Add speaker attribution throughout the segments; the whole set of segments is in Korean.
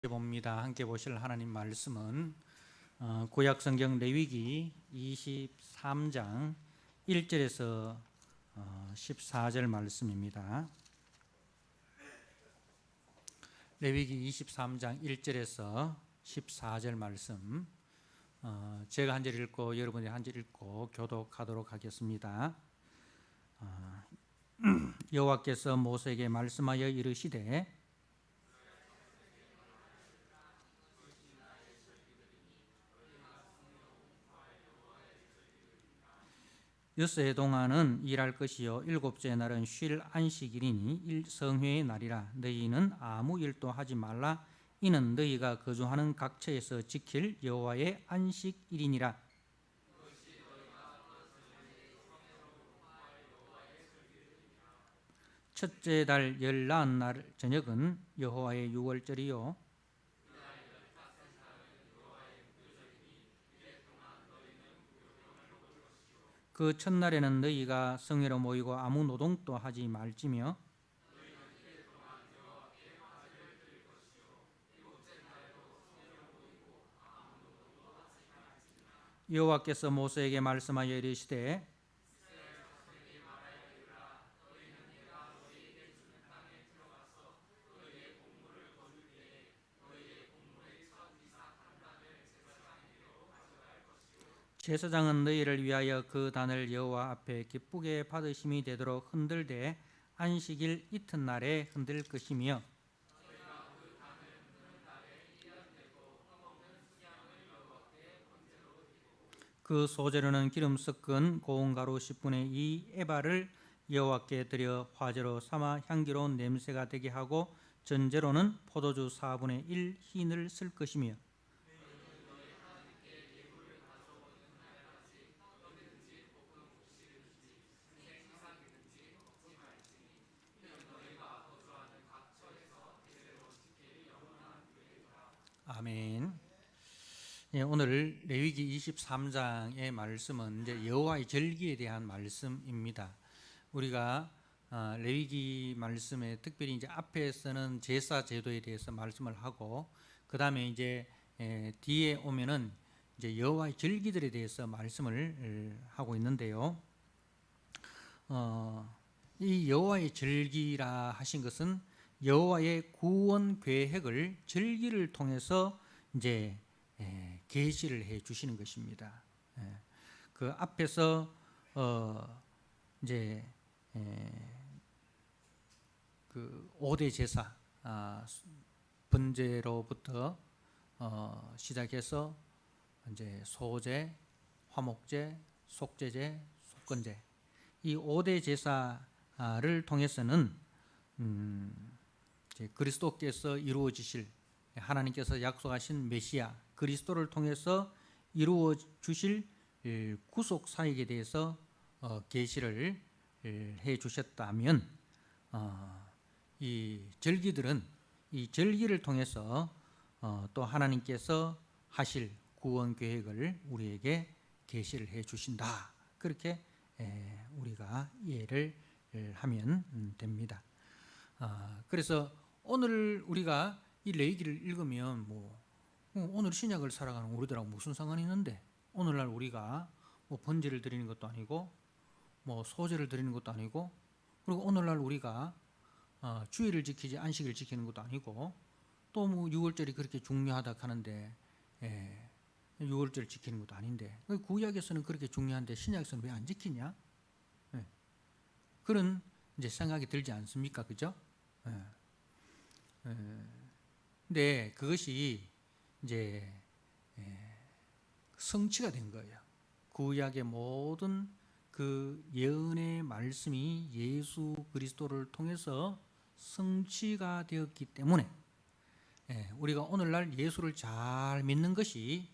Speaker 1: 봅니다. 함께 보실 하나님 말씀은 구약 성경 레위기 23장 1절에서 14절 말씀입니다. 레위기 23장 1절에서 14절 말씀, 제가 한 절 읽고 여러분이 한 절 읽고 교독하도록 하겠습니다. 여호와께서 모세에게 말씀하여 이르시되 여섯해 동안은 일할 것이요 일곱째 날은 쉴 안식일이니 성회의 날이라. 너희는 아무 일도 하지 말라. 이는 너희가 거주하는 각처에서 지킬 여호와의 안식일이니라. 첫째 달 열나흔 날 저녁은 여호와의 유월절이요 그 첫날에는 너희가 성회로 모이고 아무 노동도 하지 말지며 여호와께서 모세에게 말씀하여 이르시되 제사장은 너희를 위하여 그 단을 여호와 앞에 기쁘게 받으심이 되도록 흔들되 안식일 이튿날에 흔들 것이며 그 소재로는 기름 섞은 고운 가루 10분의 2 에바를 여호와께 드려 화제로 삼아 향기로운 냄새가 되게 하고 전제로는 포도주 4분의 1 흰을 쓸 것이며 아멘. 예, 오늘 레위기 23장의 말씀은 이제 여호와의 절기에 대한 말씀입니다. 우리가 레위기 말씀에 특별히 이제 앞에서는 제사 제도에 대해서 말씀을 하고 그 다음에 이제 뒤에 오면은 이제 여호와의 절기들에 대해서 말씀을 하고 있는데요. 이 여호와의 절기라 하신 것은 여호와의 구원 계획을 절기를 통해서 이제 계시를 해 주시는 것입니다. 그 앞에서 이제 그 5대 제사 번제로부터 시작해서 이제 소제, 화목제, 속죄제, 속건제 이 5대 제사를 통해서는 이제 그리스도께서 이루어지실 하나님께서 약속하신 메시아 그리스도를 통해서 이루어 주실 구속 사역에 대해서 계시를 해 주셨다면 이 절기들은 이 절기를 통해서 또 하나님께서 하실 구원 계획을 우리에게 계시를 해 주신다. 그렇게 우리가 이해를 하면 됩니다. 그래서 오늘 우리가 이 레위기를 읽으면 오늘 신약을 살아가는 우리들하고 무슨 상관이 있는데 오늘날 우리가 번제를 드리는 것도 아니고 소제를 드리는 것도 아니고 그리고 오늘날 우리가 주일을 지키지 안식일을 지키는 것도 아니고 또 유월절이 그렇게 중요하다 하는데 6월절 지키는 것도 아닌데 구약에서는 그렇게 중요한데 신약에서는 왜 안 지키냐? 그런 이제 생각이 들지 않습니까? 그죠? 근데 그것이 이제 성취가 된 거예요. 구약의 모든 그 예언의 말씀이 예수 그리스도를 통해서 성취가 되었기 때문에 우리가 오늘날 예수를 잘 믿는 것이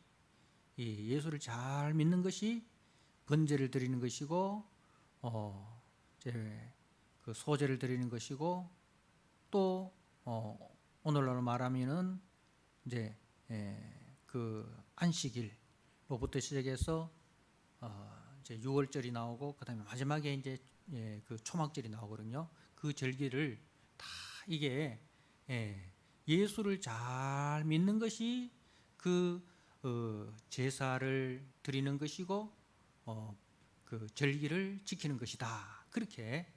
Speaker 1: 번제를 드리는 것이고 이제 그 소제를 드리는 것이고 또 오늘날로 말하면은 이제 그 안식일로부터 시작해서 이제 유월절이 나오고 그다음에 마지막에 이제 그 초막절이 나오거든요. 그 절기를 다 이게 예수를 잘 믿는 것이 그 제사를 드리는 것이고 그 절기를 지키는 것이다. 그렇게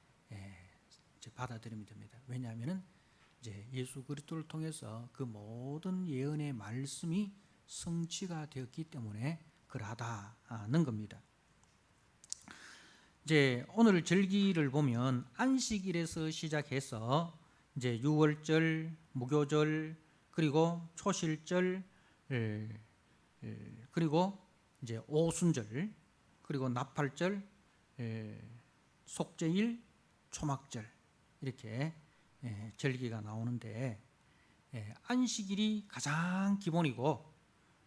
Speaker 1: 이제 받아들이면 됩니다. 왜냐하면은 이제 예수 그리스도를 통해서 그 모든 예언의 말씀이 성취가 되었기 때문에 그러하다는 겁니다. 이제 오늘 절기를 보면 안식일에서 시작해서 이제 유월절, 무교절, 그리고 초실절, 그리고 이제 오순절, 그리고 나팔절, 속죄일, 초막절 이렇게 절기가 나오는데 안식일이 가장 기본이고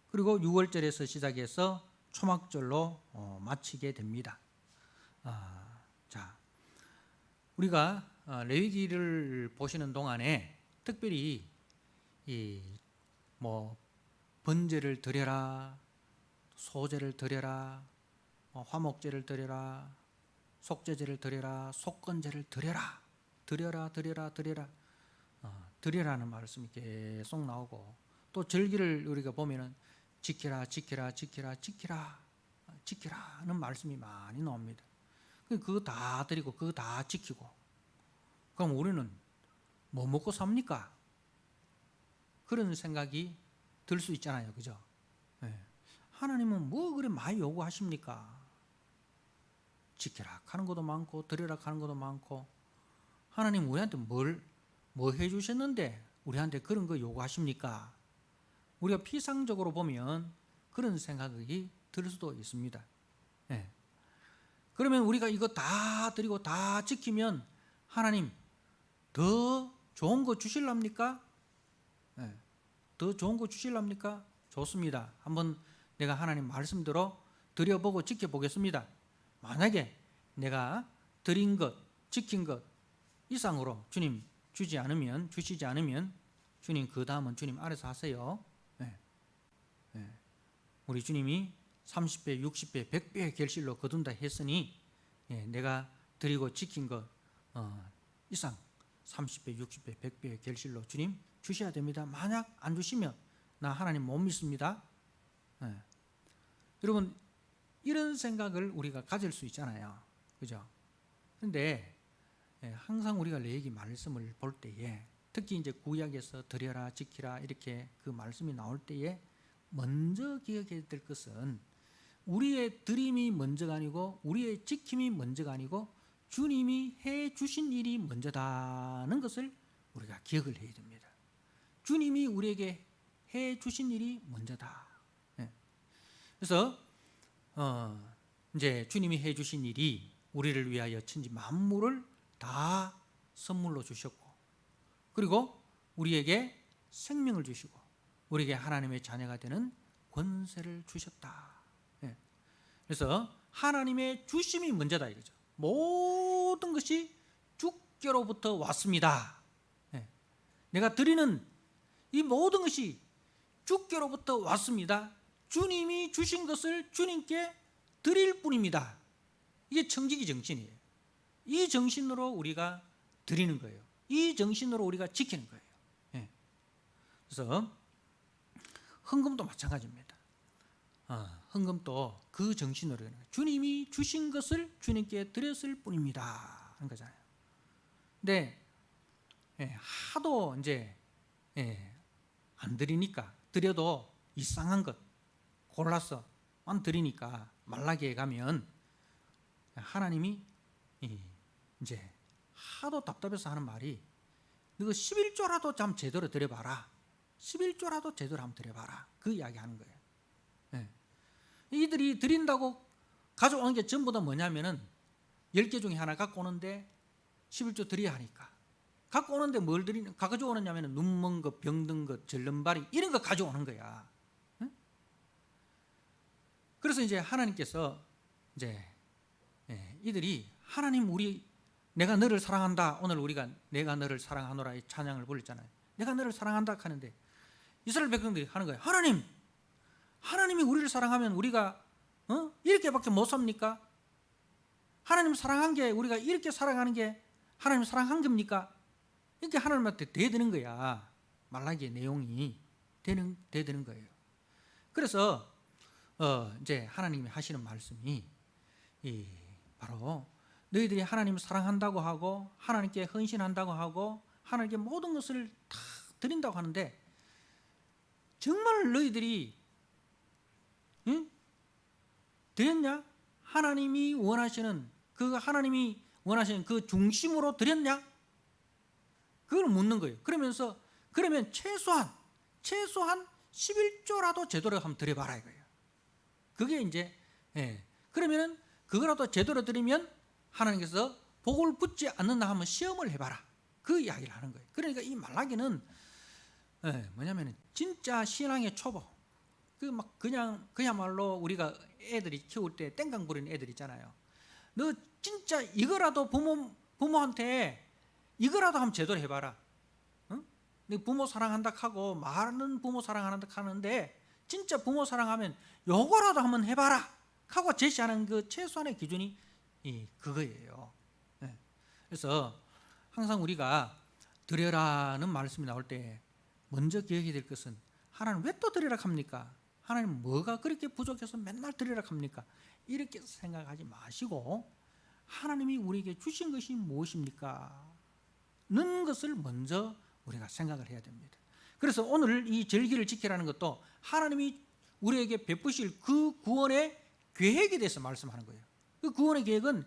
Speaker 1: 그리고 6월절에서 시작해서 초막절로 마치게 됩니다. 자, 우리가 레위기를 보시는 동안에 특별히 뭐 번제를 드려라, 소제를 드려라, 화목제를 드려라, 속죄제를 드려라, 속건제를 드려라, 드려라는 말씀이 계속 나오고 또 절기를 우리가 보면은 지키라는 말씀이 많이 나옵니다. 그거 다 드리고 그거 다 지키고 그럼 우리는 뭐 먹고 삽니까? 그런 생각이 들 수 있잖아요, 그죠? 하나님은 뭐 그래 많이 요구하십니까? 지키라 하는 것도 많고 드리라 하는 것도 많고 하나님 우리한테 뭐 해주셨는데 우리한테 그런 거 요구하십니까? 우리가 피상적으로 보면 그런 생각이 들 수도 있습니다. 그러면 우리가 이거 다 드리고 다 지키면 하나님 더 좋은 거 주실랍니까? 더 좋은 거 주실랍니까? 좋습니다. 한번 내가 하나님 말씀대로 드려보고 지켜보겠습니다. 만약에 내가 드린 것, 지킨 것 이상으로 주님 주시지 않으면 주님 그 다음은 주님 알아서 하세요. 우리 주님이 30배, 60배, 100배의 결실로 거둔다 했으니 내가 드리고 지킨 것 이상 30배, 60배, 100배의 결실로 주님 주셔야 됩니다. 만약 안 주시면 나 하나님 못 믿습니다. 여러분 이런 생각을 우리가 가질 수 있잖아요, 그죠? 그런데 항상 우리가 레위기 말씀을 볼 때에 특히 이제 구약에서 드려라 지키라 이렇게 그 말씀이 나올 때에 먼저 기억해야 될 것은 우리의 드림이 먼저가 아니고 우리의 지킴이 먼저가 아니고 주님이 해 주신 일이 먼저다는 것을 우리가 기억을 해야 됩니다. 주님이 우리에게 해 주신 일이 먼저다. 그래서 이제 주님이 해 주신 일이 우리를 위하여 천지 만물을 다 선물로 주셨고 그리고 우리에게 생명을 주시고 우리에게 하나님의 자녀가 되는 권세를 주셨다. 그래서 하나님의 주심이 먼저다 이거죠. 모든 것이 주께로부터 왔습니다. 내가 드리는 이 모든 것이 주께로부터 왔습니다. 주님이 주신 것을 주님께 드릴 뿐입니다. 이게 청지기 정신이에요. 이 정신으로 우리가 드리는 거예요. 이 정신으로 우리가 지키는 거예요. 그래서 헌금도 마찬가지입니다. 헌금도 그 정신으로 주님이 주신 것을 주님께 드렸을 뿐입니다 하는 거잖아요. 근데 하도 이제 안 드리니까 드려도 이상한 것 골라서 안 드리니까 말라기에 가면 하나님이 이제 하도 답답해서 하는 말이 너 11조라도 좀 제대로 드려봐라. 11조라도 제대로 한번 드려봐라. 그 이야기 하는 거예요. 이들이 드린다고 가져오는 게 전부 다 뭐냐면은 10개 중에 하나 갖고 오는데 11조 드려야 하니까 갖고 오는데 뭘 가져오느냐면 눈먼 것, 병든 것, 절름발이 이런 거 가져오는 거야. 그래서 이제 하나님께서 이제 이들이 하나님 내가 너를 사랑한다. 오늘 우리가 내가 너를 사랑하노라의 찬양을 불렀잖아요. 내가 너를 사랑한다 하는데 이스라엘 백성들이 하는 거예요. 하나님이 우리를 사랑하면 우리가 이렇게밖에 못 삽니까? 하나님 사랑한 게 우리가 이렇게 사랑하는 게 하나님 사랑한 겁니까? 이렇게 하나님한테 대드는 거야. 말라기의 내용이 되는 거예요. 그래서 이제 하나님이 하시는 말씀이 바로 너희들이 하나님을 사랑한다고 하고 하나님께 헌신한다고 하고 하나님께 모든 것을 다 드린다고 하는데 정말 너희들이 드렸냐? 하나님이 원하시는 그 중심으로 드렸냐? 그걸 묻는 거예요. 그러면 최소한 11조라도 제대로 한번 드려봐라 이거예요. 그게 이제 그러면은 그거라도 제대로 드리면 하나님께서 복을 붙지 않는다 하면 시험을 해봐라. 그 이야기를 하는 거예요. 그러니까 이 말라기는 뭐냐면은 진짜 신앙의 초보. 그야말로 우리가 애들이 키울 때 땡강 부리는 애들 있잖아요. 너 진짜 이거라도 부모한테 이거라도 한번 제대로 해봐라. 응? 부모 사랑한다 하고 많은 부모 사랑한다 하는데 진짜 부모 사랑하면 요거라도 한번 해봐라 하고 제시하는 그 최소한의 기준이 그거예요. 그래서 항상 우리가 드려라는 말씀이 나올 때 먼저 기억해야 될 것은 하나님 왜 또 드리라 합니까? 하나님 뭐가 그렇게 부족해서 맨날 드리라 합니까? 이렇게 생각하지 마시고 하나님이 우리에게 주신 것이 무엇입니까? 는 것을 먼저 우리가 생각을 해야 됩니다. 그래서 오늘 이 절기를 지키라는 것도 하나님이 우리에게 베푸실 그 구원의 계획에 대해서 말씀하는 거예요. 그 구원의 계획은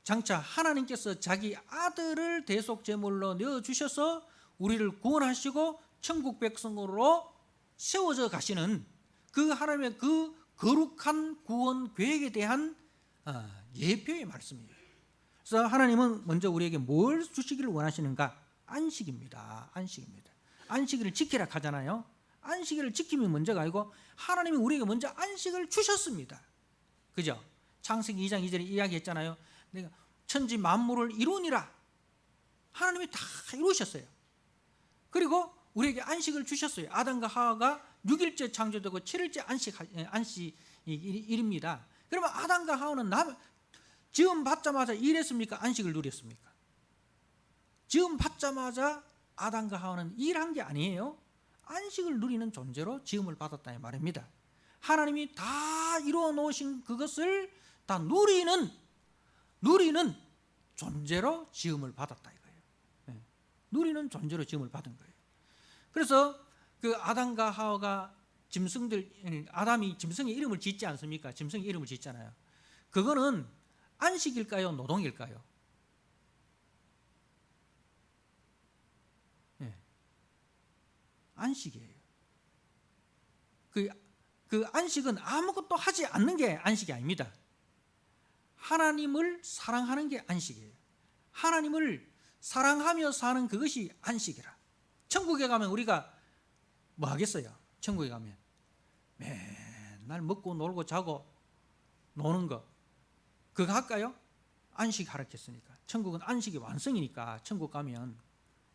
Speaker 1: 장차 하나님께서 자기 아들을 대속제물로 내어주셔서 우리를 구원하시고 천국 백성으로 세워져 가시는 그 하나님의 그 거룩한 구원 계획에 대한 예표의 말씀이에요. 그래서 하나님은 먼저 우리에게 뭘 주시기를 원하시는가? 안식입니다. 안식일을 지키라 하잖아요. 안식일을 지킴이 문제가 아니고 하나님이 우리에게 먼저 안식을 주셨습니다. 그죠? 창세기 2장 2절에 이야기했잖아요. 내가 천지 만물을 이루니라. 하나님이 다 이루셨어요. 그리고 우리에게 안식을 주셨어요. 아담과 하와가 6일째 창조되고 7일째 안식일입니다. 그러면 아담과 하와는 지음 받자마자 일했습니까? 안식을 누렸습니까? 지음 받자마자 아담과 하와는 일한 게 아니에요. 안식을 누리는 존재로 지음을 받았다는 말입니다. 하나님이 다 이루어 놓으신 그것을 다 누리는 존재로 지음을 받았다 이거예요. 누리는 존재로 지음을 받은 거예요. 그래서 그 아담과 하와가 아담이 짐승의 이름을 짓지 않습니까? 짐승의 이름을 짓잖아요. 그거는 안식일까요? 노동일까요? 안식이에요. 그 안식은 아무것도 하지 않는 게 안식이 아닙니다. 하나님을 사랑하는 게 안식이에요. 하나님을 사랑하며 사는 그것이 안식이라. 천국에 가면 우리가 뭐 하겠어요? 천국에 가면 맨날 먹고 놀고 자고 노는 거 그거 할까요? 안식 하라했으니까. 천국은 안식이 완성이니까 천국 가면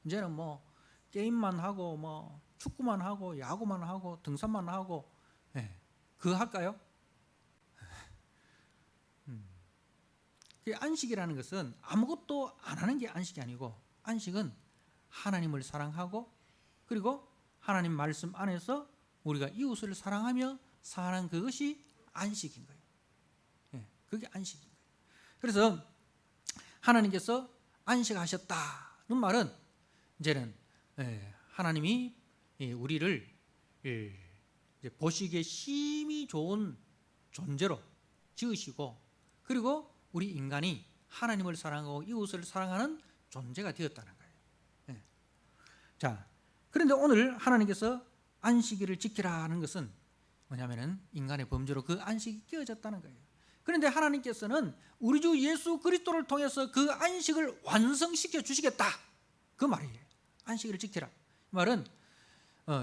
Speaker 1: 이제는 뭐 게임만 하고 뭐 축구만 하고 야구만 하고 등산만 하고 그거 할까요? 그 안식이라는 것은 아무것도 안 하는 게 안식이 아니고 안식은 하나님을 사랑하고 그리고 하나님 말씀 안에서 우리가 이웃을 사랑하며 사는 그것이 안식인 거예요. 그게 안식인 거예요. 그래서 하나님께서 안식하셨다는 말은 이제는 하나님이 우리를 보시기에 심히 좋은 존재로 지으시고 그리고 우리 인간이 하나님을 사랑하고 이웃을 사랑하는 존재가 되었다는 거예요. 자, 그런데 오늘 하나님께서 안식일을 지키라는 것은 뭐냐면은 인간의 범죄로 그 안식이 깨어졌다는 거예요. 그런데 하나님께서는 우리 주 예수 그리스도를 통해서 그 안식을 완성시켜 주시겠다. 그 말이에요. 안식일을 지키라. 이 말은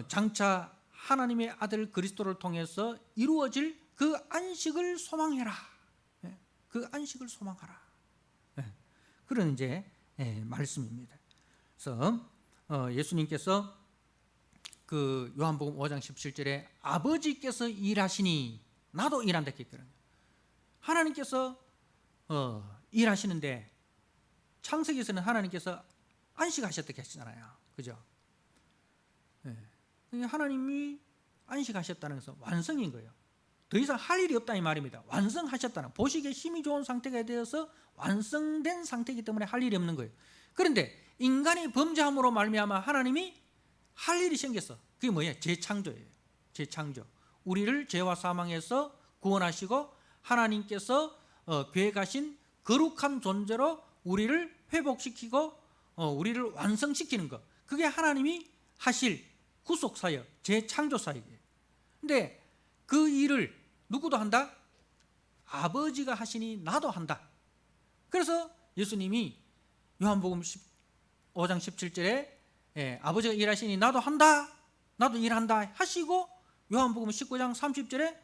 Speaker 1: 장차 하나님의 아들 그리스도를 통해서 이루어질 그 안식을 소망해라. 그 안식을 소망하라. 그런 이제 말씀입니다. 그래서 예수님께서 그 요한복음 5장 17절에 아버지께서 일하시니 나도 일한다 했거든요. 하나님께서 일하시는데 창세기에서는 하나님께서 안식하셨다고 했잖아요. 그죠? 하나님이 안식하셨다는 것은 완성인 거예요. 더 이상 할 일이 없다 이 말입니다. 완성하셨다는, 보시기에 힘이 좋은 상태가 되어서 완성된 상태이기 때문에 할 일이 없는 거예요. 그런데 인간이 범죄함으로 말미암아 하나님이 할 일이 생겼어. 그게 뭐예요? 재창조예요. 재창조. 우리를 죄와 사망에서 구원하시고 하나님께서 계획하신 거룩한 존재로 우리를 회복시키고 우리를 완성시키는 것, 그게 하나님이 하실 구속사역, 재창조사역이에요. 근데 그 일을 누구도 한다? 아버지가 하시니 나도 한다. 그래서 예수님이 요한복음 5장 17절에 아버지가 일하시니 나도 한다, 나도 일한다 하시고, 요한복음 19장 30절에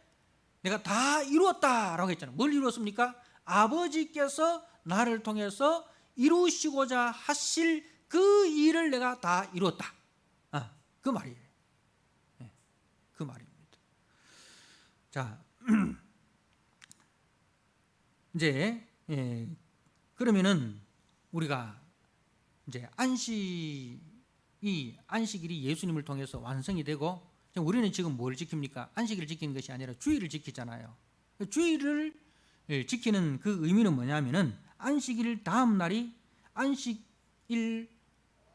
Speaker 1: 내가 다 이루었다라고 했잖아요. 뭘 이루었습니까? 아버지께서 나를 통해서 이루시고자 하실 그 일을 내가 다 이루었다. 그 말이에요. 그 말입니다. 자, 이제 그러면은 우리가 이제 안식일이 예수님을 통해서 완성이 되고, 우리는 지금 뭘 지킵니까? 안식일을 지키는 것이 아니라 주일을 지키잖아요. 주일을 지키는 그 의미는 뭐냐면은 안식일 다음 날이 안식일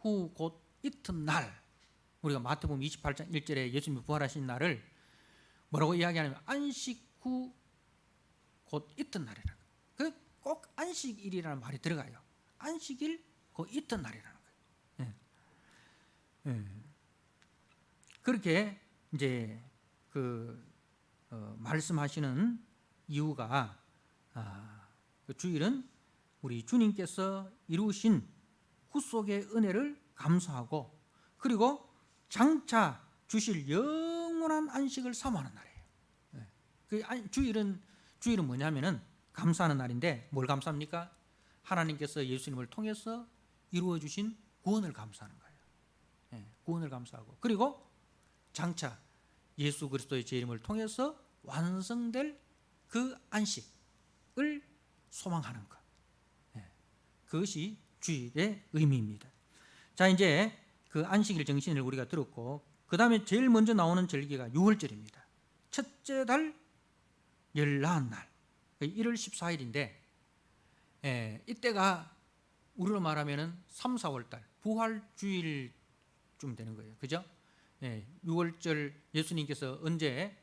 Speaker 1: 후 곧 이튿날, 우리가 마태복음 28장 1절에 예수님이 부활하신 날을 뭐라고 이야기하냐면 안식 후 곧 이튿날이라는 거예요. 꼭 안식일이라는 말이 들어가요. 안식일 곧 이튿날이라는 거예요. 그렇게 이제 말씀하시는 이유가 그 주일은 우리 주님께서 이루신 구속의 은혜를 감사하고, 그리고 장차 주실 영원한 안식을 사모하는 날이에요. 그 주일은 뭐냐면은 감사하는 날인데, 뭘 감사합니까? 하나님께서 예수님을 통해서 이루어 주신 구원을 감사하는 거예요. 구원을 감사하고, 그리고 장차 예수 그리스도의 제 이름을 통해서 완성될 그 안식을 소망하는 것, 그것이 주일의 의미입니다. 자, 이제 그 안식일 정신을 우리가 들었고, 그 다음에 제일 먼저 나오는 절기가 유월절입니다. 첫째 달 열나한 날, 1월 14일인데 이때가 우리로 말하면은 3, 4월 달 부활주일쯤 되는 거예요. 그죠? 6월절 예수님께서 언제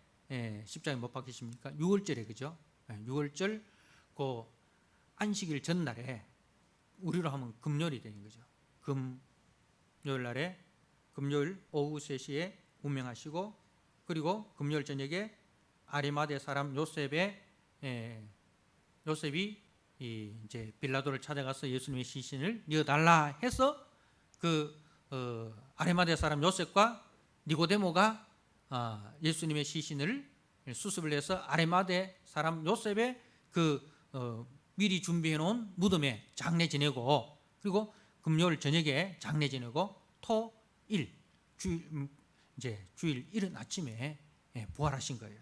Speaker 1: 십자가에 못 박히십니까? 6월절에, 그죠? 6월절 그 안식일 전날에, 우리로 하면 금요일이 되는 거죠. 금요일 날에, 금요일 오후 3시에 운명하시고, 그리고 금요일 저녁에 아리마대 사람 요셉이 이제 빌라도를 찾아가서 예수님의 시신을 이어달라 해서 아리마대 사람 요셉과 니고데모가 예수님의 시신을 수습을 해서 아리마대 사람 요셉의 미리 준비해 놓은 무덤에 장례 지내고, 그리고 금요일 저녁에 장례 지내고, 주일 이른 아침에 부활하신 거예요.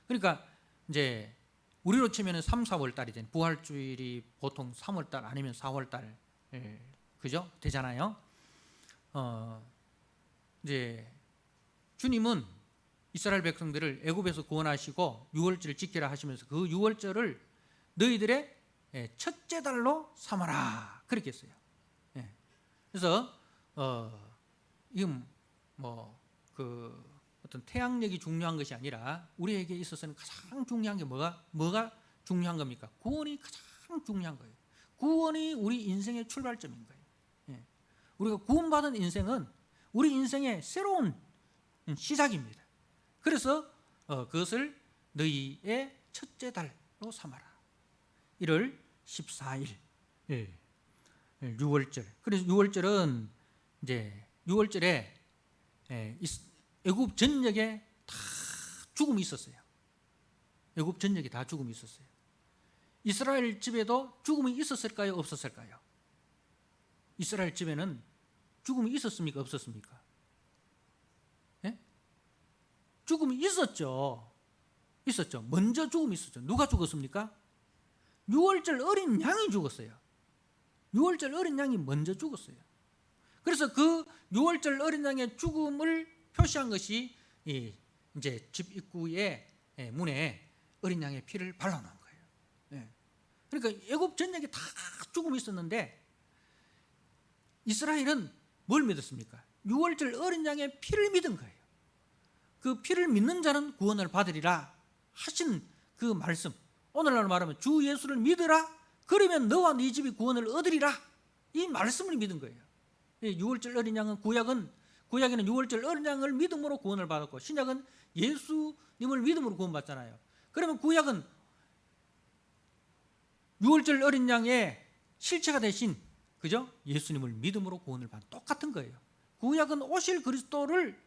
Speaker 1: 그러니까 이제 우리로 치면은 3, 4월 달이 된, 부활주일이 보통 3월 달 아니면 4월 달, 그죠? 되잖아요. 이제 주님은 이스라엘 백성들을 애굽에서 구원하시고 유월절을 지키라 하시면서 그 유월절을 너희들의 첫째 달로 삼아라, 그렇게 했어요. 그래서 이건 어떤 태양력이 중요한 것이 아니라 우리에게 있어서는 가장 중요한 게 뭐가 중요한 겁니까? 구원이 가장 중요한 거예요. 구원이 우리 인생의 출발점인 거예요. 우리가 구원받은 인생은 우리 인생의 새로운 시작입니다. 그래서 그것을 너희의 첫째 달로 삼아라. 1월 14일 6월절. 그래서 6월절은 이제 6월절에 애굽 전역에 다 죽음이 있었어요. 애굽 전역에 다 죽음이 있었어요. 이스라엘 집에도 죽음이 있었을까요? 없었을까요? 이스라엘 집에는 죽음이 있었습니까? 없었습니까? 예? 죽음이 있었죠. 있었죠. 먼저 죽음이 있었죠. 누가 죽었습니까? 6월절 어린 양이 죽었어요. 6월절 어린 양이 먼저 죽었어요. 그래서 그 6월절 어린 양의 죽음을 표시한 것이 이제 집 입구의 문에 어린 양의 피를 발라놓은 거예요. 그러니까 애굽 전역에 다 죽음이 있었는데 이스라엘은 뭘 믿었습니까? 유월절 어린 양의 피를 믿은 거예요. 그 피를 믿는 자는 구원을 받으리라 하신 그 말씀, 오늘날 말하면 주 예수를 믿으라, 그러면 너와 네 집이 구원을 얻으리라, 이 말씀을 믿은 거예요. 유월절 어린 양은 구약에는 유월절 어린 양을 믿음으로 구원을 받았고, 신약은 예수님을 믿음으로 구원받잖아요. 그러면 구약은 유월절 어린 양의 실체가 되신, 그죠? 예수님을 믿음으로 구원을 받은, 똑같은 거예요. 구약은 오실 그리스도를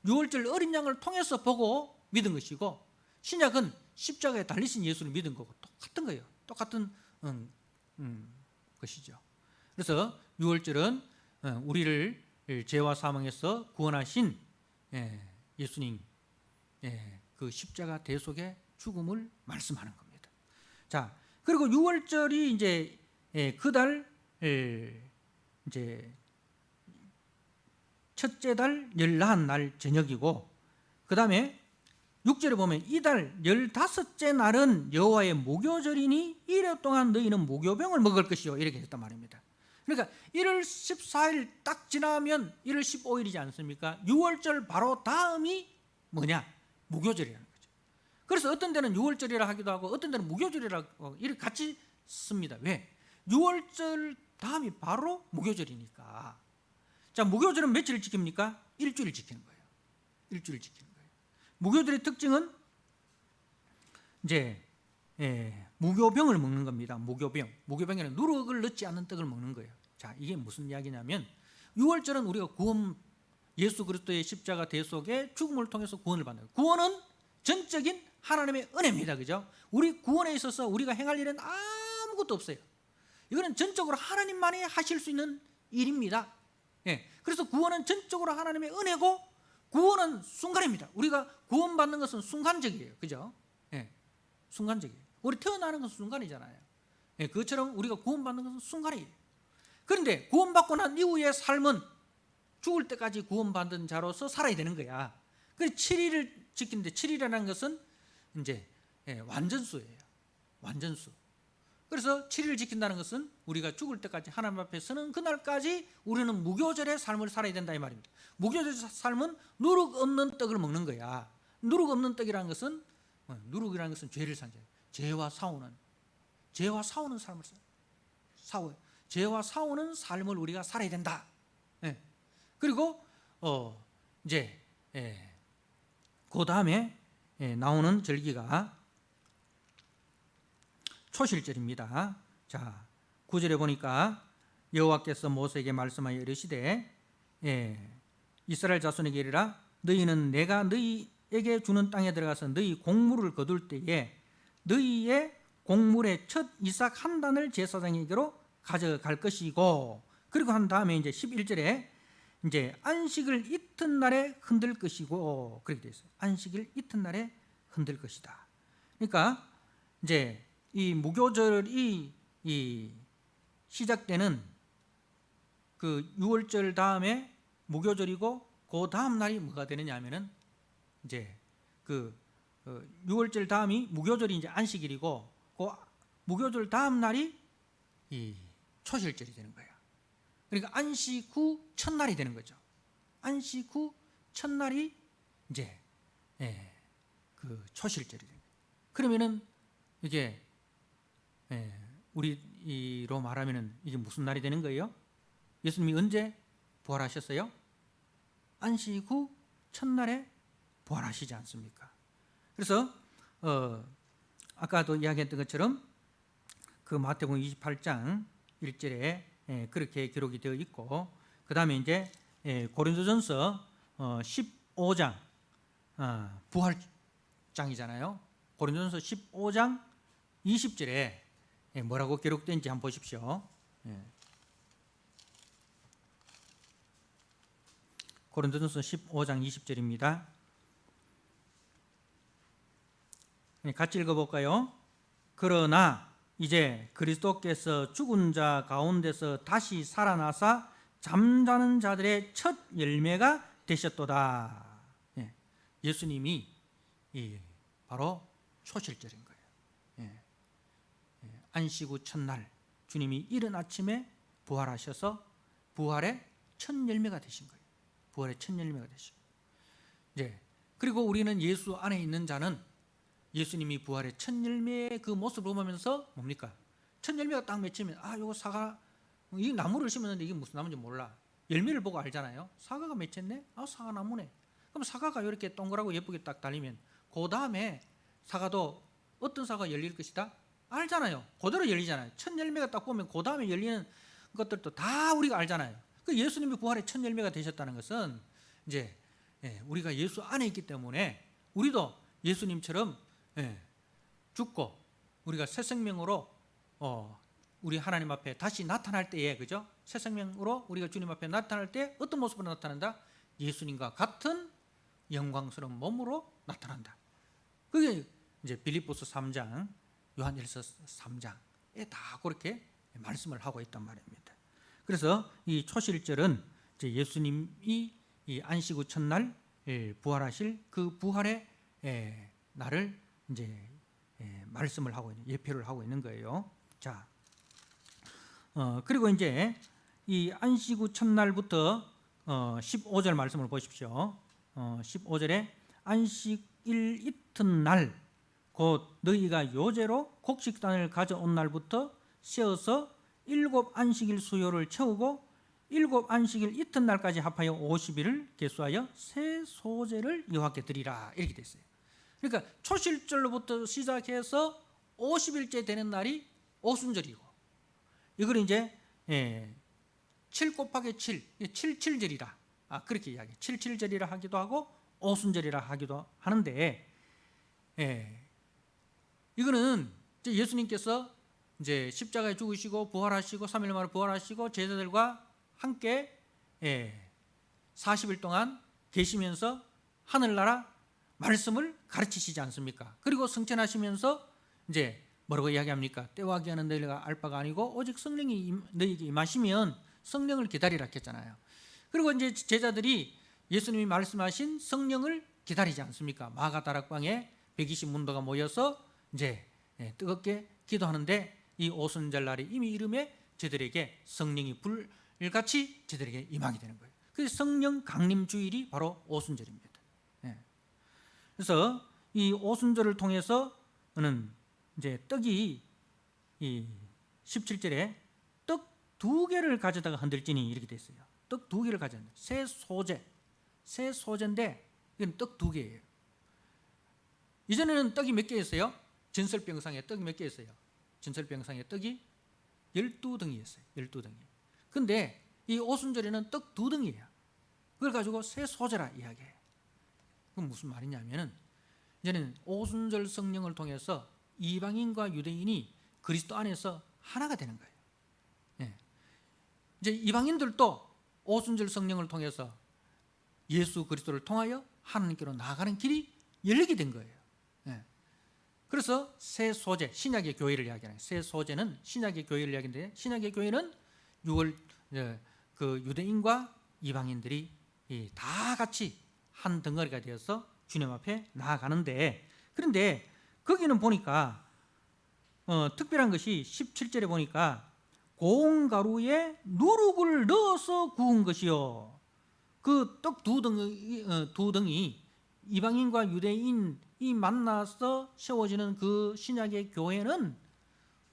Speaker 1: 유월절 어린 양을 통해서 보고 믿은 것이고, 신약은 십자가에 달리신 예수를 믿은 거고 똑같은 거예요. 똑같은 것이죠. 그래서 유월절은 우리를 죄와 사망에서 구원하신 예수님 그 십자가 대속의 죽음을 말씀하는 겁니다. 자, 그리고 유월절이 이제 그달 이제 첫째 달 14날 저녁이고, 그 다음에 6절에 보면 이달 15째 날은 여호와의 무교절이니 이래 동안 너희는 무교병을 먹을 것이요, 이렇게 했단 말입니다. 그러니까 1월 14일 딱 지나면 1월 15일이지 않습니까? 6월절 바로 다음이 뭐냐? 무교절이라는 거죠. 그래서 어떤 데는 6월절이라 하기도 하고 어떤 데는 무교절이라고 이렇게 같이 씁니다. 왜? 6월절 다음이 바로 무교절이니까. 자, 무교절은 며칠을 지킵니까? 일주일 지키는 거예요. 일주일 지키는 거예요. 무교절의 특징은 이제 무교병을 먹는 겁니다. 무교병에는 누룩을 넣지 않는 떡을 먹는 거예요. 자, 이게 무슨 이야기냐면, 유월절은 우리가 구원, 예수 그리스도의 십자가 대속의 죽음을 통해서 구원을 받는 거예요. 구원은 전적인 하나님의 은혜입니다. 그죠? 우리 구원에 있어서 우리가 행할 일은 아무것도 없어요. 이거는 전적으로 하나님만이 하실 수 있는 일입니다. 그래서 구원은 전적으로 하나님의 은혜고, 구원은 순간입니다. 우리가 구원받는 것은 순간적이에요. 그죠? 순간적이에요. 우리 태어나는 것은 순간이잖아요. 그것처럼 우리가 구원받는 것은 순간이에요. 그런데 구원받고 난 이후의 삶은 죽을 때까지 구원받은 자로서 살아야 되는 거야. 그래서 7일을 지키는데, 7일이라는 것은 이제 완전수예요. 완전수. 그래서 7일을 지킨다는 것은 우리가 죽을 때까지 하나님 앞에 서는 그날까지 우리는 무교절의 삶을 살아야 된다, 이 말입니다. 무교절의 삶은 누룩 없는 떡을 먹는 거야. 누룩 없는 떡이라는 것은, 누룩이라는 것은 죄를 상징해요. 죄와 싸우는 삶을 싸워요. 죄와 싸우는 삶을 우리가 살아야 된다. 그리고 이제 그 다음에 나오는 절기가 초실절입니다. 자, 9절에 보니까 여호와께서 모세에게 말씀하여 이르시되 이스라엘 자손에게 이르라, 너희는 내가 너희에게 주는 땅에 들어가서 너희 곡물을 거둘 때에 너희의 곡물의 첫 이삭 한 단을 제사장에게로 가져갈 것이고, 그리고 한 다음에 이제 11절에 이제 안식을 이튿날에 흔들 것이고, 그렇게 되어 있어요. 안식일 이튿날에 흔들 것이다. 그러니까 이제 이 무교절이 시작되는 그 6월절 다음에 무교절이고, 그 다음 날이 뭐가 되느냐 하면은 이제 그 6월절 다음이 무교절이 이제 안식일이고, 그 무교절 다음 날이 이 초실절이 되는 거예요. 그러니까 안식 후 첫날이 되는 거죠. 안식 후 첫날이 이제 그 초실절이 되는 거예요. 그러면은 이게 우리로 말하면은 이게 무슨 날이 되는 거예요? 예수님이 언제 부활하셨어요? 안식 후 첫날에 부활하시지 않습니까? 그래서 아까도 이야기했던 것처럼 그 마태복음 28장 1절에 그렇게 기록이 되어 있고, 그 다음에 이제 고린도전서 15장 부활장이잖아요. 고린도전서 15장 20절에 뭐라고 기록된지 한번 보십시오. 고린도전서 15장 20절입니다. 같이 읽어볼까요? 그러나 이제 그리스도께서 죽은 자 가운데서 다시 살아나사 잠자는 자들의 첫 열매가 되셨도다. 예. 예수님이 바로 초실절인 거예요. 예. 안식 후 첫날 주님이 이른 아침에 부활하셔서 부활의 첫 열매가 되신 거예요. 부활의 첫 열매가 되시고, 그리고 우리는 예수 안에 있는 자는 예수님이 부활의 첫 열매의 그 모습을 보면서 뭡니까? 첫 열매가 딱 맺히면 요거 사과, 이 나무를 심었는데 이게 무슨 나무인지 몰라. 열매를 보고 알잖아요. 사과가 맺혔네? 사과 나무네. 그럼 사과가 이렇게 동그랗고 예쁘게 딱 달리면 그 다음에 사과도 어떤 사과가 열릴 것이다? 알잖아요. 그대로 열리잖아요. 첫 열매가 딱 보면 그 다음에 열리는 것들도 다 우리가 알잖아요. 그 예수님이 부활의 첫 열매가 되셨다는 것은 이제 우리가 예수 안에 있기 때문에 우리도 예수님처럼 죽고 우리가 새 생명으로 우리 하나님 앞에 다시 나타날 때에, 그죠? 새 생명으로 우리가 주님 앞에 나타날 때 어떤 모습으로 나타난다? 예수님과 같은 영광스러운 몸으로 나타난다. 그게 이제 빌립보서 3장, 요한일서 3장에 다 그렇게 말씀을 하고 있단 말입니다. 그래서 이 초실절은 이제 예수님이 이 안식 후 첫날 부활하실 그 부활의 날을 이제 말씀을 하고 있는, 예표를 하고 있는 거예요. 자, 그리고 이제 이 안식 후 첫날부터 15절 말씀을 보십시오. 15절에 안식일 이튿날 곧 너희가 요제로 곡식단을 가져온 날부터 세어서 7 안식일 수요를 채우고 7 안식일 이튿날까지 합하여 50일을 계수하여 새 소제를 여호와께 드리라, 이렇게 됐어요. 그러니까 초실절로부터 시작해서 50일째 되는 날이 오순절이고, 이걸 이제 7 곱하기 7, 77절이라 그렇게 이야기해요. 77절이라 하기도 하고 오순절이라 하기도 하는데, 이거는 이제 예수님께서 이제 십자가에 죽으시고 부활하시고 3일 만에 부활하시고 제자들과 함께 40일 동안 계시면서 하늘나라 말씀을 가르치시지 않습니까? 그리고 승천하시면서 이제 뭐라고 이야기합니까? 때와 기한은 너희가 알 바가 아니고 오직 성령이 너희에게 임하시면 성령을 기다리라 했잖아요. 그리고 이제 제자들이 예수님이 말씀하신 성령을 기다리지 않습니까? 마가다락방에 120문도가 모여서 이제 뜨겁게 기도하는데 이 오순절 날이 이미 이름에 저들에게 성령이 불같이 저들에게 임하게 되는 거예요. 그래서 성령 강림 주일이 바로 오순절입니다. 그래서 이 오순절을 통해서는 이제 떡이 이 17절에 떡 2개를 가져다가 흔들지니 이렇게 돼 있어요. 떡 2개를 가져다. 새 소제인데 이건 떡 2개예요. 이전에는 떡이 몇 개였어요? 진설병상에 떡이 몇 개였어요? 진설병상에 떡이 12덩이였어요. 12덩이. 근데 이 오순절에는 떡 2덩이예요. 그걸 가지고 새 소제라 이야기해요. 그건 무슨 말이냐면은 이제는 오순절 성령을 통해서 이방인과 유대인이 그리스도 안에서 하나가 되는 거예요. 이제 이방인들도 오순절 성령을 통해서 예수 그리스도를 통하여 하나님께로 나아가는 길이 열리게 된 거예요. 그래서 새 소제, 신약의 교회를 이야기하는, 새 소제는 신약의 교회를 이야기하는데, 신약의 교회는 그 유대인과 이방인들이 다 같이 한 덩어리가 되어서 주님 앞에 나아가는데, 그런데 거기는 보니까 특별한 것이 17절에 보니까 고운 가루에 누룩을 넣어서 구운 것이요. 그 떡 2덩이 이방인과 유대인이 만나서 세워지는 그 신약의 교회는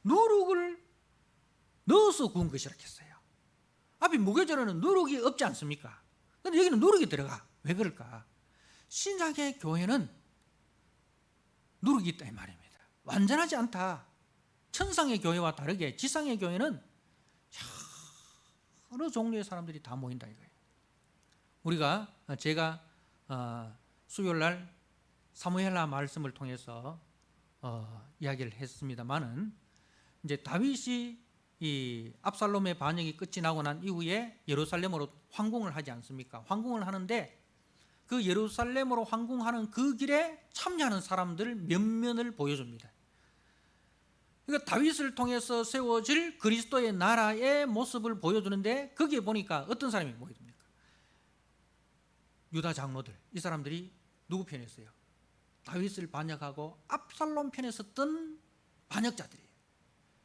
Speaker 1: 누룩을 넣어서 구운 것이라 했어요. 앞에 무교절에는 누룩이 없지 않습니까? 그런데 여기는 누룩이 들어가. 왜 그럴까? 신약의 교회는 누룩이 있다 이 말입니다. 완전하지 않다. 천상의 교회와 다르게 지상의 교회는 여러 종류의 사람들이 다 모인다 이거예요. 제가 수요일 날 사무엘하 말씀을 통해서 이야기를 했습니다만은, 이제 다윗이 이 압살롬의 반역이 끝이 나고 난 이후에 예루살렘으로 황궁을 하지 않습니까? 황궁을 하는데 그 예루살렘으로 황궁하는 그 길에 참여하는 사람들 몇몇을 보여줍니다. 그러니까 다윗을 통해서 세워질 그리스도의 나라의 모습을 보여주는데, 거기에 보니까 어떤 사람이 모여듭니까? 유다 장로들, 이 사람들이 누구 편에 있어요? 다윗을 반역하고 압살롬 편에 섰던 반역자들이에요.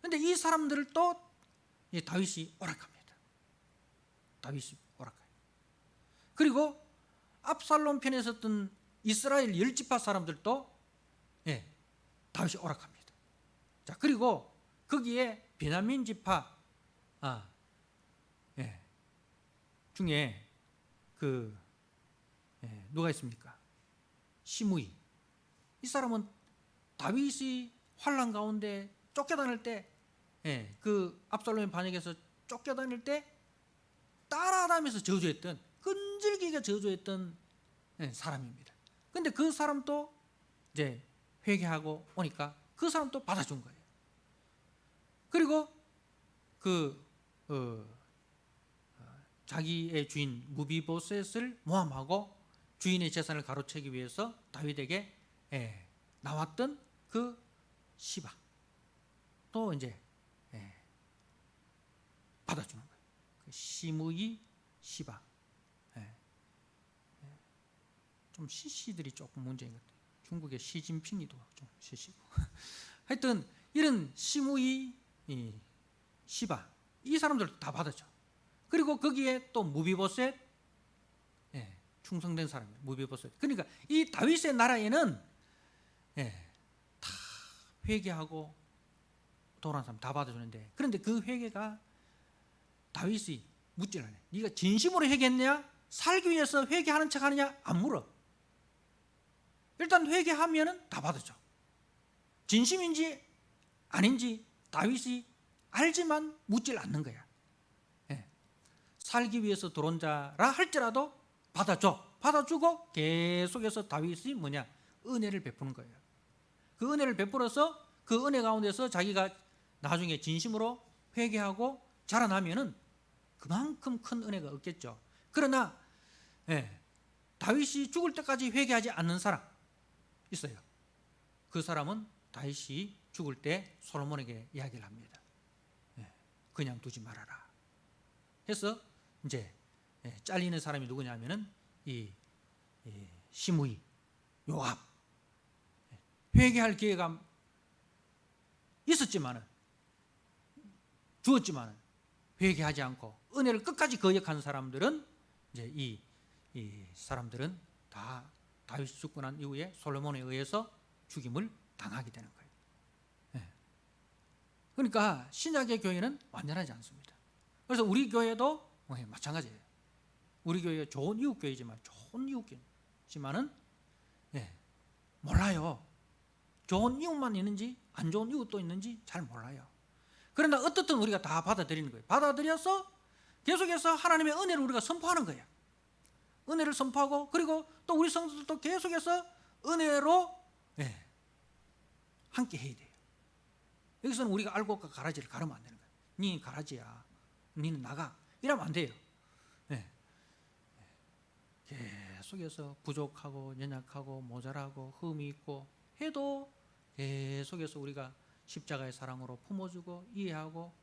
Speaker 1: 그런데 이 사람들을 또 다윗이 오락합니다. 다윗이 오락해요. 그리고 압살롬 편에 섰던 이스라엘 10지파 사람들도 다윗이 오락합니다. 자, 그리고 거기에 베냐민 지파 중에 누가 있습니까? 시므이. 이 사람은 다윗이 환난 가운데 쫓겨다닐 때, 그 압살롬의 반역에서 쫓겨다닐 때 따라다니면서 저주했던, 끈질기게 저주했던 사람입니다. 근데 그 사람도 이제 회개하고 오니까 그 사람도 받아준 거예요. 그리고 자기의 주인 무비보셋을 모함하고 주인의 재산을 가로채기 위해서 다윗에게 나왔던 그 시바 또 이제 받아주는 거예요. 그 시므이 시바. 좀 시시들이 조금 문제인 것 같아요. 중국의 시진핑이도 좀 시시고. 하여튼 이런 시므이 시바 이 사람들 다 받았죠. 그리고 거기에 또 무비보셋, 충성된 사람이에요. 무비보셋. 그러니까 이 다윗의 나라에는 다 회개하고 돌아온 사람 다 받아주는데, 그런데 그 회개가 다윗이 묻질 않아요. 네가 진심으로 회개했냐? 살기 위해서 회개하는 척하느냐? 안 물어. 일단 회개하면은 다 받아줘. 진심인지 아닌지 다윗이 알지만 묻질 않는 거야. 살기 위해서 들어온 자라 할지라도 받아줘. 받아주고 계속해서 다윗이 뭐냐? 은혜를 베푸는 거예요. 그 은혜를 베풀어서 그 은혜 가운데서 자기가 나중에 진심으로 회개하고 자라나면은 그만큼 큰 은혜가 없겠죠. 그러나 다윗이 죽을 때까지 회개하지 않는 사람 있어요. 그 사람은 다윗이 죽을 때 솔로몬에게 이야기를 합니다. 그냥 두지 말아라 해서 이제 잘리는 사람이 누구냐면은 이 시므이, 요압. 회개할 기회가 있었지만은, 주었지만은 회개하지 않고 은혜를 끝까지 거역한 사람들은 이제 이 사람들은 다 다윗이 죽고 난 이후에 솔로몬에 의해서 죽임을 당하게 되는 거예요. 그러니까 신약의 교회는 완전하지 않습니다. 그래서 우리 교회도 마찬가지예요. 우리 교회가 좋은 이웃교회지만 몰라요. 좋은 이웃만 있는지 안 좋은 이웃도 있는지 잘 몰라요. 그러나 어떻든 우리가 다 받아들이는 거예요. 받아들여서 계속해서 하나님의 은혜를 우리가 선포하는 거예요. 은혜를 선포하고, 그리고 또 우리 성도들도 계속해서 은혜로 함께 해야 돼요. 여기서는 우리가 알곡과 가라지를 가르면 안 되는 거예요. 니 가라지야, 니는 나가, 이러면 안 돼요. 계속해서 부족하고 연약하고 모자라고 흠이 있고 해도 계속해서 우리가 십자가의 사랑으로 품어주고 이해하고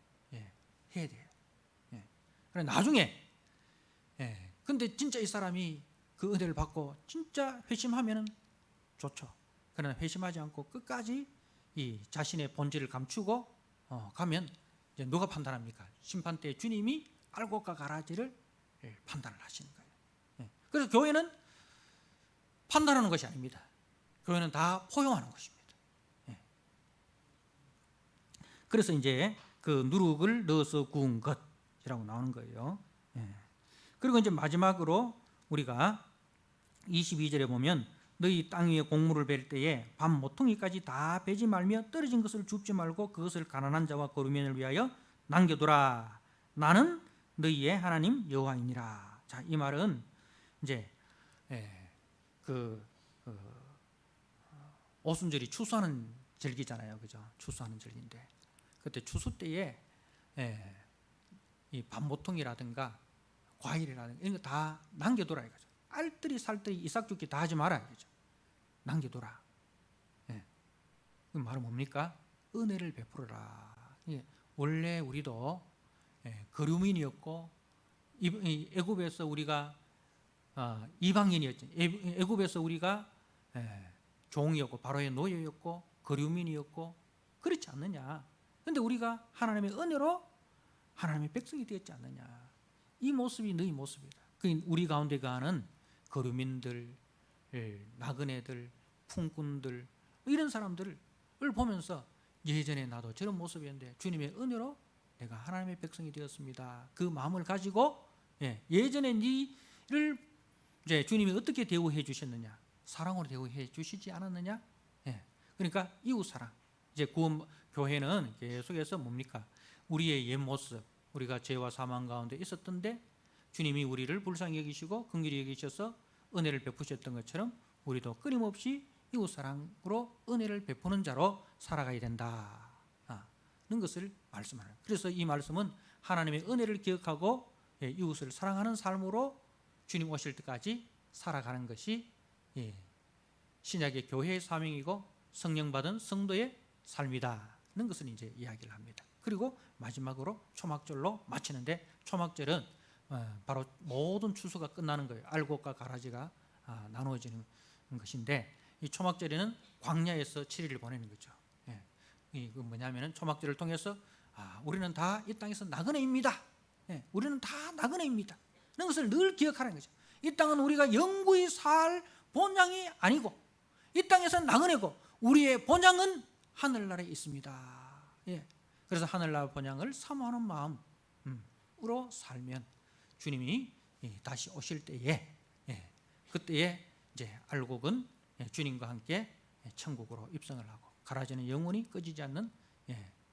Speaker 1: 해야 돼요. 그래 나중에 근데 진짜 이 사람이 그 은혜를 받고 진짜 회심하면은 좋죠. 그러나 회심하지 않고 끝까지 이 자신의 본질을 감추고 가면 이제 누가 판단합니까? 심판 때 주님이 알곡과 가라지를 판단을 하시는 거예요. 그래서 교회는 판단하는 것이 아닙니다. 교회는 다 포용하는 것입니다. 그래서 이제 그 누룩을 넣어서 구운 것이라고 나오는 거예요. 그리고 이제 마지막으로 우리가 22절에 보면 너희 땅 위에 곡물을 벨 때에 밥 모퉁이까지 다 베지 말며 떨어진 것을 줍지 말고 그것을 가난한 자와 거루면을 위하여 남겨두라. 나는 너희의 하나님 여호와이니라. 자, 이 말은 이제 오순절이 추수하는 절기잖아요, 그죠? 추수하는 절기인데 그때 추수 때에 이 밥 모퉁이라든가 과일이라든가 이런 거 다 남겨둬라 이거죠. 알뜰히 살뜰히 이삭죽기 다 하지 마라 이거죠. 남겨둬라. 그 말은 뭡니까? 은혜를 베풀어라. 원래 우리도 거류민이었고 애굽에서 우리가 이방인이었죠. 애굽에서 우리가 종이었고 바로의 노예였고 거류민이었고 그렇지 않느냐. 그런데 우리가 하나님의 은혜로 하나님의 백성이 되었지 않느냐. 이 모습이 너희 모습이다. 우리 가운데 가는 거류민들, 나그네들, 품꾼들 이런 사람들을 보면서 예전에 나도 저런 모습이었는데 주님의 은혜로 내가 하나님의 백성이 되었습니다. 그 마음을 가지고 예전에 니를 이제 주님이 어떻게 대우해 주셨느냐? 사랑으로 대우해 주시지 않았느냐? 그러니까 이웃 사랑. 이제 구원 교회는 계속해서 뭡니까? 우리의 옛 모습, 우리가 죄와 사망 가운데 있었던데 주님이 우리를 불쌍히 여기시고 긍휼히 여기셔서 은혜를 베푸셨던 것처럼 우리도 끊임없이 이웃 사랑으로 은혜를 베푸는 자로 살아가야 된다는 것을 말씀하는. 그래서 이 말씀은 하나님의 은혜를 기억하고 이웃을 사랑하는 삶으로 주님 오실 때까지 살아가는 것이 신약의 교회의 사명이고 성령 받은 성도의 삶이다는 것을 이제 이야기를 합니다. 그리고 마지막으로 초막절로 마치는데 초막절은 바로 모든 추수가 끝나는 거예요. 알곡과 가라지가 나누어지는 것인데 이 초막절에는 광야에서 7일을 보내는 거죠. 그 뭐냐면은 초막절을 통해서 우리는 다 이 땅에서 나그네입니다. 우리는 다 나그네입니다. 그런 것을 늘 기억하라는 거죠. 이 땅은 우리가 영구히 살 본향이 아니고 이 땅에서 나그네고 우리의 본향은 하늘나라에 있습니다. 그래서 하늘나라 본향을 사모하는 마음으로 살면 주님이 다시 오실 때에 그때에 이제 알곡은 주님과 함께 천국으로 입성을 하고 가라지는 영원히 꺼지지 않는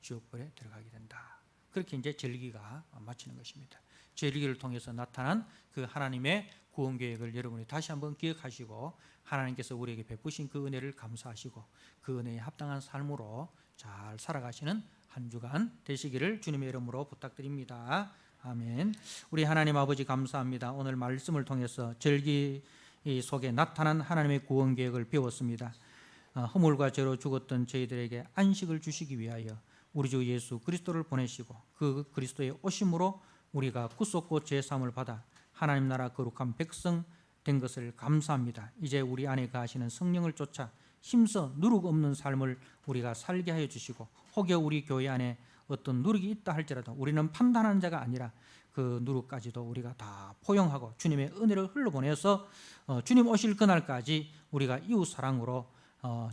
Speaker 1: 지옥불에 들어가게 된다. 그렇게 이제 절기가 마치는 것입니다. 절기를 통해서 나타난 그 하나님의 구원 계획을 여러분이 다시 한번 기억하시고 하나님께서 우리에게 베푸신 그 은혜를 감사하시고 그 은혜에 합당한 삶으로 잘 살아가시는 한 주간 되시기를 주님의 이름으로 부탁드립니다. 아멘. 우리 하나님 아버지 감사합니다. 오늘 말씀을 통해서 절기 속에 나타난 하나님의 구원 계획을 배웠습니다. 허물과 죄로 죽었던 저희들에게 안식을 주시기 위하여 우리 주 예수 그리스도를 보내시고 그 그리스도의 오심으로 우리가 구속고 죄사함을 받아 하나님 나라 거룩한 백성 된 것을 감사합니다. 이제 우리 안에 가시는 성령을 쫓아 힘써 누룩 없는 삶을 우리가 살게 하여 주시고 혹여 우리 교회 안에 어떤 누룩이 있다 할지라도 우리는 판단하는 자가 아니라 그 누룩까지도 우리가 다 포용하고 주님의 은혜를 흘러보내서 주님 오실 그날까지 우리가 이웃 사랑으로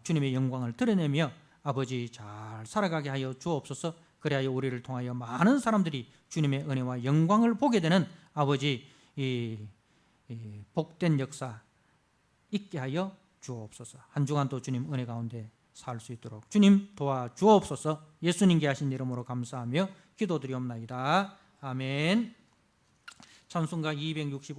Speaker 1: 주님의 영광을 드러내며 아버지 잘 살아가게 하여 주옵소서. 그리하여 우리를 통하여 많은 사람들이 주님의 은혜와 영광을 보게 되는 아버지 이 복된 역사 있게 하여 주옵소서. 한 주간 또 주님 은혜 가운데 살 수 있도록 주님 도와주옵소서. 예수님께 하신 이름으로 감사하며 기도드리옵나이다. 아멘. 찬송가 265